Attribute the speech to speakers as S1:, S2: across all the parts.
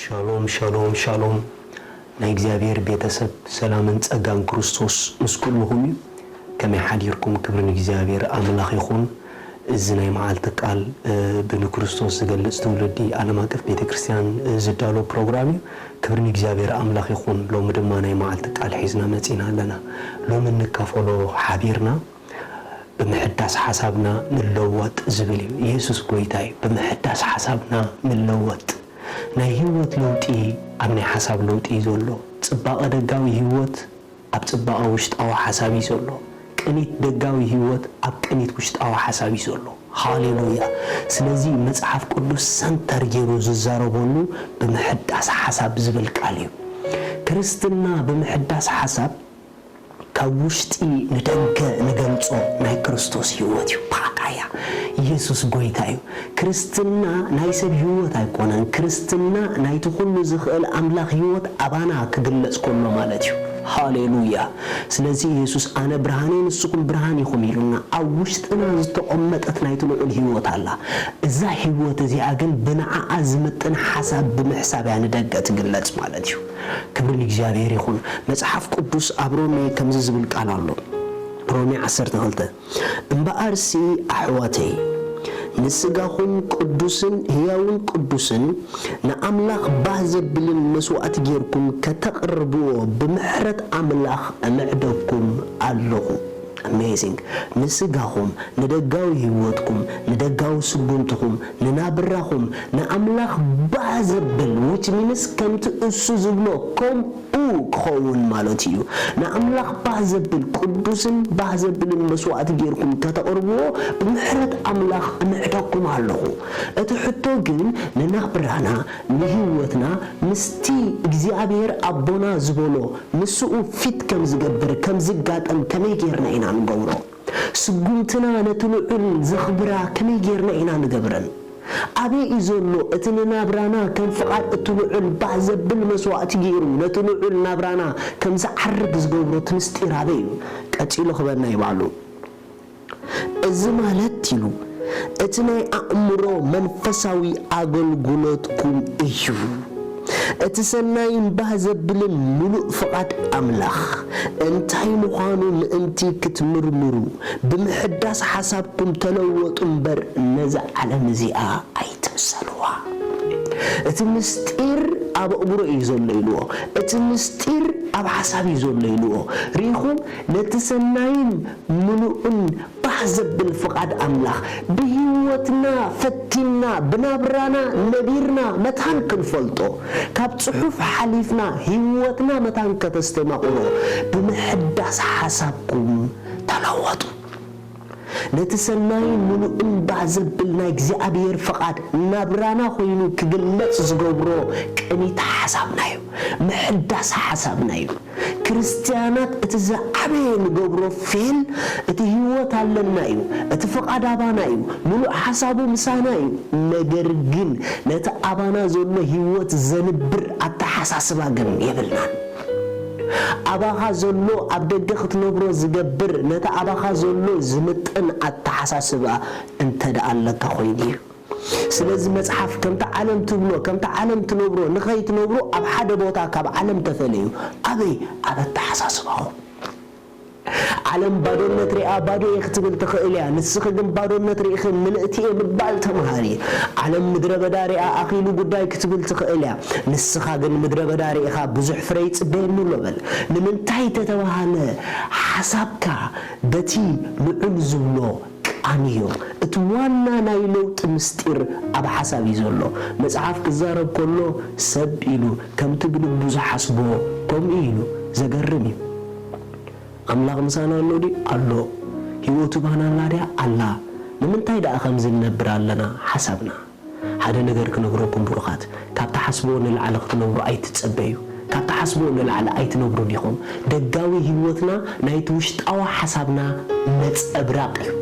S1: ሻሎም ሻሎም ሻሎም ናይ እግዚአብሔር ቤተሰብ ሰላምን ጸጋን ክርስቶስ ምስኩል ይሁን ከመይ ሓዲርኩም ክብርን እግዚአብሔር አምላኽ ይሁን እዝናይ መዓልቲ ቃል በክርስቶስ ዝገልጽ ትውልዲ ዓለም አቀፍ ቤተክርስቲያን ዝዳሎ ፕሮግራም ክብርን እግዚአብሔር አምላኽ ይሁን ሎም ድማ ናይ መዓልቲ ቃል ሒዝና መጺና ኣለና ሎም እንካፈሎ ሓቢርና በመሕዳስ ሐሳብና ንለወጥ ዝብል ኢየሱስ ጎይታይ በመሕዳስ ሐሳብና ንለወጥ ናይ ህይወት ለውጢ አብናይ ሐሳብ ለውጢ ዘሎ ጽባቀ ደጋዊ ህይወት አብ ጽባቀ ውሽጣዊ ሐሳብ ዘሎ ቅኒት ደጋዊ ህይወት አብ ቅኒት ውሽጣዊ ሐሳብ ዘሎ ሃሌሉያ ስለዚህ መጽሐፍ ቅዱስ ሰንተር ገይሩ ዝዛረበሉ በመሕዳስ ሐሳብ ዝብል ቃል እዩ ክርስትና በመሕዳስ ሐሳብ ከውሽጢ ንደገ ንገልጾ ናይ ክርስቶስ ህይወት እዩ ፓካያ ኢየሱስ ጎይታዩ ክርስትና ናይ ሰብ ህይወት አይኮነን ክርስትና ናይ ተኹሉ ዝኽእል አምላኽ ህይወት አባና ክግለጽ ኮሎ ማለት እዩ ሃሌሉያ ስለዚህ ኢየሱስ አነ ብርሃኔ ንስኩም ብርሃን ይኹም ይሉና አውሽጥና ዝተቆመጠት ናይ ትልዑል ህይወት አላ እዛ ህይወት እዚኣ ግን ብንዓዓ ዝምጥን ሐሳብ ብምሕሳብ ያንደገ ትግለጽ ማለት እዩ ክብር ለእግዚአብሔር ይኹን መጽሐፍ ቅዱስ አብሮሜ ከምዚ ዝብል ቃል አሎ ሮሜ 12 እምበአርሲ አሕዋተይ ንስጋኹም ቅዱስን ሕያውን ቅዱስን ንአምላኽ ባህ ዘብልን መስዋዕት ጌርኩም ከተቅርብዎ ብምሕረት አምላኽ አመዕደኩም ኣለኹ amazing ንስጋኹም ንደጋዊ ህይወትኩም ንደጋዊ ስጉምትኩም ንናብራኹም ንአምላኽ ባህ ዘብል which means ከምቲ እሱ ዝብሎ ክኸውን ማለት እዩ ንአምላኽ ባህ ዘብል ቅዱስን ባህ ዘብልን መስዋዕት ጌርኩም ከተቅርብዎ ብምሕረት አምላኽ አመዕደኩም ኣለኹ እቲ ሕቶ ግን ንናብራና ንህይወትና ምስቲ እግዚአብሔር አቦና ዝብሎ ንስኡ ፊት ከም ዝገብር ከም ዝጋጠም ከመይ ጌርና ኢና ንገብሮ ስጉምትና ነትልዑል ዝኽብራ ከመይ ጌርና ኢና ንገብረን አቤ ይዘሎ እትንናብራና ከም ፍቃድ እትልዑል ባህ ዘብል መስዋዕት ጌሩ ነትልዑል ናብራና ከም ዝዓርግ ዝገብሮ ትምስጢር አቤ ቀፂሉ ክበና ይባሉ እዚ ማለት ይሉ እቲ ናይ አእምሮ መንፈሳዊ አገልግሎትኩም እዩ እቲ ሰናይን ባህ ዘብልን ሙሉእ ፍቃድ አምላኽ እንታይ ምዃኑ ምእንቲ ክትምርምሩ ብምሕዳስ ሐሳብኩም ተለወጡ እምበር ነዛ ዓለም እዚኣ ኣይትምሰልዋ እቲ ምስጢር አብ አእምሮ እዩ ዘሎ ኢልዎ እቲ ምስጢር አብ ሐሳብ እዩ ዘሎ ኢልዎ ሪኹም ነቲ ሰናይን ሙሉእን ባህ ዘብል ፍቃድ አምላኽ ብህይወትና ፈቲና ብናብራና ነቢርና መታን ክንፈልጦ ካብ ጽሑፍ ሓሊፍና ህይወትና መታን ከተስተማቕሮ ብምሕዳስ ሐሳብኩም ተለወጡ ነተሰናይ ሙሉእን ባህ ዘብል ናይ እግዚአብሔር ፍቃድ ናብራና ኮይኑ ክግለጽ ዝገብሮ ቅኒት ሐሳብና እዩ ምሕዳስ ሐሳብና እዩ ክርስቲያናት እቲ ዝዓበየ ንገብሮ ፊል እቲ ህይወት ኣለና እዩ እቲ ፍቃድ አባና እዩ ሙሉእ ሐሳቡ ምሳና እዩ ነገር ግን ነቲ አባና ዘሎ ህይወት ዘንብር አተሐሳስባ ግን የብልናን አባኻ ዘሎ ኣብ ደገ ክትነብሮ ዝገብር ነታ አባኻ ዘሎ ዝምጥን አተሐሳስባ እንተደአለካ ኮይኑ ስለዚህ መጽሐፍ ከምታ ዓለም ትብሎ ከምታ ዓለም ትነብሮ ንኸይትነብሮ ኣብ ሓደ ቦታ ካብ ዓለም ተፈልዩ አበይ ኣብ አተሐሳስባኹ ዓለም ባዶነት ሪኣ ባዶ የክትብል ትኽእል እያ ንስኺ ግን ባዶነት ሪኢኺ ምልእቲ ምባል ተምሃሪ ዓለም ምድረ በዳ ሪኣ ኣኺሉ ጉዳይ ክትብል ትኽእል እያ ንስኻ ግን ምድረ በዳ ሪኢኻ ብዙሕ ፍረ ይጽበየሉ በል ንምንታይ ተተባሃለ ሐሳብካ በቲ ልዑል ዝብሎ ቃንዮ እቲ ዋና ናይ ለውጥ ምስጢር ኣብ ሐሳብ እዩ ዘሎ መጽሓፍ ክዛረብ ከሎ ሰብ ኢሉ ከምቲ ብልቡ ዝሓስቦ ከምኡ ኢሉ ዘገርም እዩ አምላኽ ምሳና ነው ዲ አሎ ህይወቱ ባናና ዲያ አላ ንምንታይ ዳ ከም ዝነብር ኣለና ሐሳብና ሓደ ነገር ክነግረኩም ብሩኻት ካብ ተሐስቦ ንልዓለ ክትነብሩ ኣይትጸበዩ ካብ ተሐስቦ ንልዓለ ኣይትነብሩ ዲኹም ደጋዊ ህይወትና ናይቲ ውሽጣዊ ሐሳብና ነጸብራቅ እዩ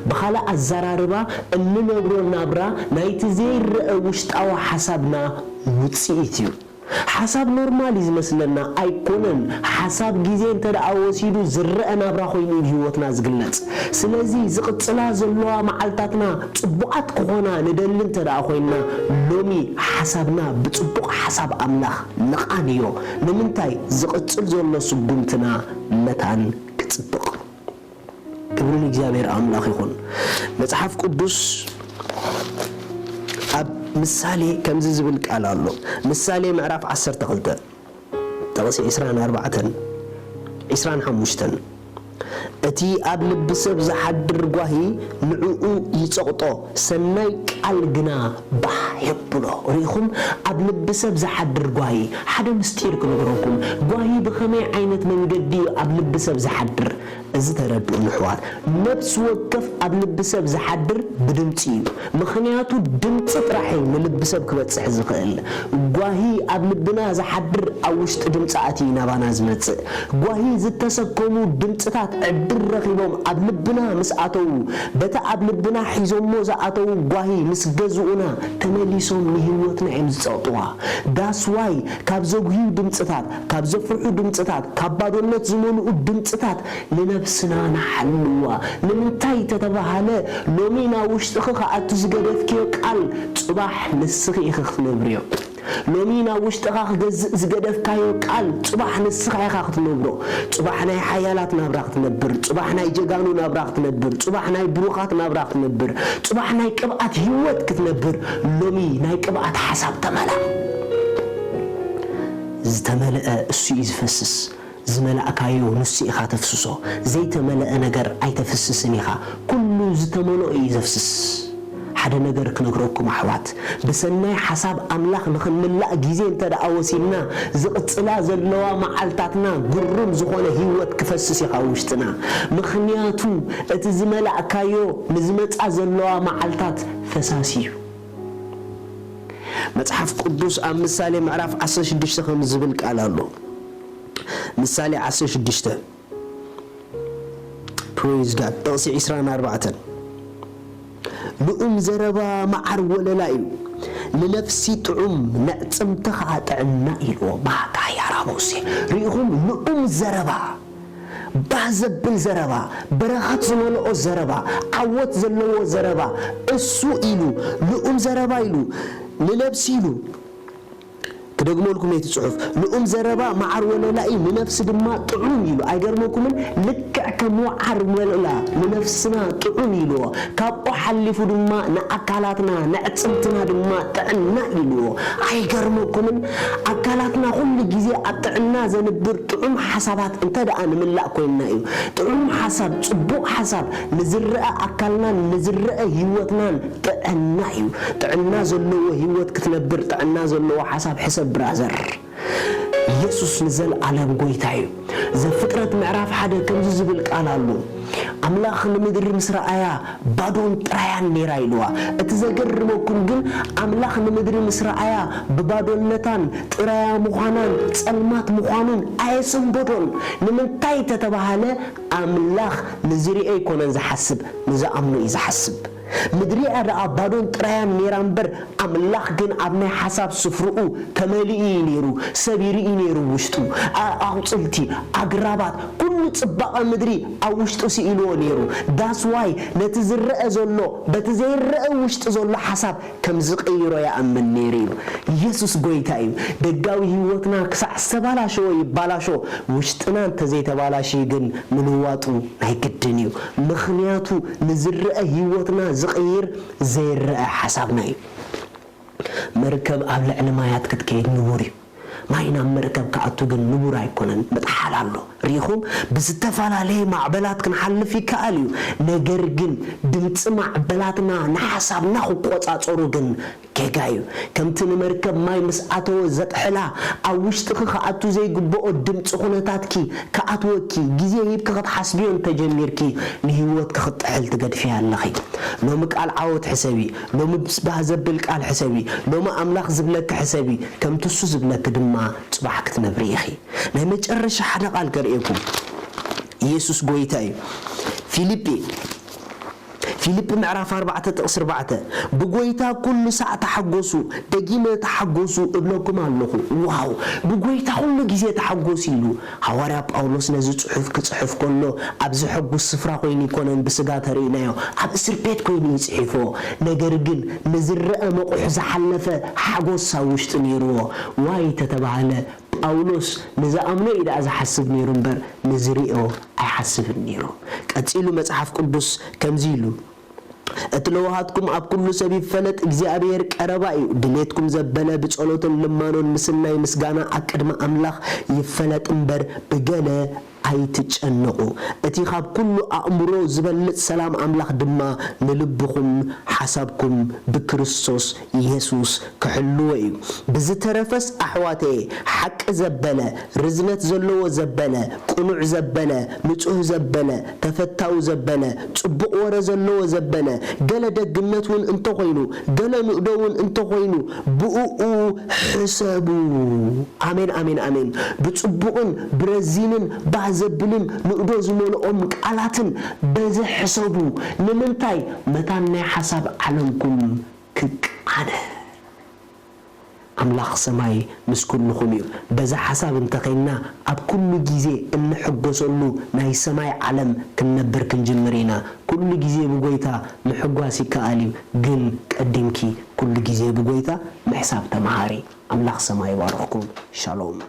S1: በኻላ አዘራርባ እንነብሮ ናብራ ናይቲ ዘይርአ ውሽጣዊ ሐሳብና ውጽኢት እዩ حساب نورمال يزمسلنا أيكونن حساب جيزين تدعوسيدو زرقنا براخوين هيوتنا زقلت سلازي زقت سلازلوا معلتاتنا تبقات كونا ندلن تدعوينا لومي حسابنا بتبق حساب أملاخ نقانيو نمنتاي زقت سلزولنا سبونتنا متان كتبق كبرون إجابير أملاخ يخون متحف قدس مثالي كم زبلك على الله مثالي معرف 10 تقلته تغسي 24 25 أتي قبل بسب زحدر قاهي نعو يتقطو سناي قالقنا بحيبلو ريخم قبل بسب زحدر قاهي حدا مستير كنقرأكم قاهي بخمي عينة من قدي قبل بسب زحدر إذا تردو النحوات نفس وقف قبل بسب زحدر بدمتيو مخنياتو دمتت راحي نلبسب كبت سحزقل قاهي قبل بنا زحدر أوشت دمتاتي نبانا زمت قاهي زتسكمو دمتات عدر رخيبهم أبلبنا مسعتو بتا أبلبنا حيزهم موزعتو قاهي مسجزونا تمليسهم نهيوتنا عمزعطوها داس واي كابزوغيو دمتات كابزفرحو دمتات كابادونت زمونو دمتات لنفسنا نحلوا لمنتاي تتبهاله لومينا وشتخخ أتزقدفكيو قال صباح نسخي إخخ نبريو لومينا وشتخاخ زقدف كايو قال صباح نسخي إخخ نبرو صباح ناي حيالات نابراخ تنبر صباح ناي جيغانو نابراخ تنبر صباح ناي بروخات نابراخ تنبر صباح ناي قبعات هيوت كتنبر لومي ناي قبعات حساب تملا زتملأ السو يزفسس زملأ كايو نسي إخا تفسسو زي تملأ نجر أي تفسسني إخا كله زتملأ يزفسس حدا نجر كنقرأكم أحوات بسناي حساب أملاخ نخملأ جيزين تدعوسينا زقتلا زلوا معلتاتنا قرم زخونة هيوت كفسس يخاوشتنا مخنياتو اتزملأ كايو نزمت أزلوا معلتات فساسيو متحف قدوس مثالي معرف 16 خمس زبلك على الله مثالي 16 praise God تقصي 24 لؤم زربا معر ولا لايو لنفسي تعم نأتم تخاطعنا إلو باكا يا رابوسي ريهم لؤم زربا بازبل زربا برخات زملؤ زربا عوت زلو زربا السو إلو لؤم زربا إلو لنفسي إلو كدغمو لكم يتصحف لؤم زربا معر ولا لاي لنفس دما طعوم يلو ايغرمكم لكع كمعر ولا لنفسنا طعوم يلو كابو حلفو دما ناكلاتنا نعصمتنا دما طعنا يلو ايغرمكم اكلاتنا كل غزي اطعنا زنبر طعوم حسابات انت دان ملا كوينا يو طعوم حساب صبو حساب نزرع اكلنا نزرع هيوتنا طعنا يو طعنا زلو هيوت كتنبر طعنا زلو حساب حساب برازر يسوس نزل على قويتايو ذا فكرة معرف حدا كم زبل قال له أملاخ نمدر مسرعيا بادون ترايان نيرايلوا اتزاقر موكم جن أملاخ نمدر مسرعيا ببادون نتان ترايا مخانان تسلمات مخانون آيسن بودون نمن تايتا تبهاله أملاخ نزري اي كونان زحسب نزا أمنو إذا حسب مدري أرى بادون ترايان نيرانبر أملاخ جن أبني حساب سفرؤو تمالئي نيرو سبيري نيرو وشتو أغطلتي أقرابات كل تبقى مدري أوشتو سئلو نيرو داس واي نتزرق زولو بتزرق وشت زولو حساب كم زقيرو يا أمن نيرينو يسوس قويتايو دقاوي هيوتنا كسع سبالاشو يبالاشو وشتنا انتزيت بالاشي جن منواتو نايكدنيو مخنياتو نزرق هيوتنا زقير زيرق حسابنا مركب أبلع لمايات كتكيد نوري ما ينام مركب كأتو جن نور يكونن بتحلالو ريخم بستفعل عليه معبلات كن حل في كاليو نجرجن دمت معبلاتنا نحسب ناخو قوة أروجن كجايو كم تنمركب ما يمسأتو زت حلا أوش تخخ أتو زي جبؤ دمت خونتاتكي كأتوكي جزء يبك خد حسبيون تجميركي نهيوت خد حل تجد فيها اللخي لو مك على عود حسابي لو مبسبه زبلك على حسابي لو ما أملاخ زبلك حسابي كم تسو زبلك دما صباحك تنبريخي نهمة أرش حدا قال قرئكم يسوس قويتاي ፊልጵ ምዕራፍ 4 ጥቅስ 4 ብጎይታ ኩሉ ሰዓት ተሐጎሱ ደጊመ ተሐጎሱ እብለኩም ኣለኹ ዋው ብጎይታ ኩሉ ግዜ ተሐጎሱ ኢሉ ሐዋርያ ጳውሎስ ነዚ ጽሑፍ ክጽሕፍ ከሎ ኣብ ዝሐጉስ ስፍራ ኮይኑ ይኮነን ብስጋ ተርእናዮ ኣብ እስር ቤት ኮይኑ ይጽሕፎ ነገር ግን ንዝረአ መቁሕ ዝሐለፈ ሓጎስ ውሽጥ ነይርዎ ዋይ ተተባሃለ ጳውሎስ ንዝኣምኖ ኢዳ ዝሐስብ ነይሩ እምበር ንዝሪኦ ኣይሐስብን ነይሩ ቀጺሉ መጽሐፍ ቅዱስ ከምዚ ኢሉ እትለዋሃትኩም ኣብ ኩሉ ሰብ ይፈለጥ እግዚአብሔር ቀረባ እዩ ድሌትኩም ዘበለ ብጸሎትን ልማኖን ምስናይ ምስጋና አቅድመ አምላኽ ይፈለጥ እምበር ብገለ ኣይትጨነቁ እቲ ካብ ኩሉ ኣእምሮ ዝበልጥ ሰላም አምላኽ ድማ ንልብኩም ሓሳብኩም ብክርስቶስ ኢየሱስ ክሕልዎ እዩ ብዝተረፈስ ኣሕዋቴ ሓቂ ዘበለ ርዝነት ዘለዎ ዘበለ ቁኑዕ ዘበለ ንጹህ ዘበለ ተፈታው ዘበለ ጽቡቕ ወረ ዘለዎ ዘበለ ገለ ደግነት ውን እንተ ኮይኑ ገለ ንእዶ ውን እንተ ኮይኑ ብኡኡ ሕሰቡ አሜን አሜን አሜን ብጽቡቕን ብረዚንን ዘብልን ንእዶ ዝመልኦም ቃላትን በዚ ሕሰቡ ንምንታይ መታናይ ሓሳብ ዓለምኩም ክቃነ አምላኽ ሰማይ ምስኩልኩም እዩ በዛ ሓሳብ እንተኸይና ኣብ ኩሉ ግዜ እንሕጎሰሉ ናይ ሰማይ ዓለም ክንነብር ክንጅምር ኢና ኩሉ ግዜ ብጎይታ ምሕጓስ ይከኣል ግን ቀዲምኪ ኩሉ ግዜ ብጎይታ ምሕሳብ ተማሃሪ አምላኽ ሰማይ ይባርኽኩም ሻሎም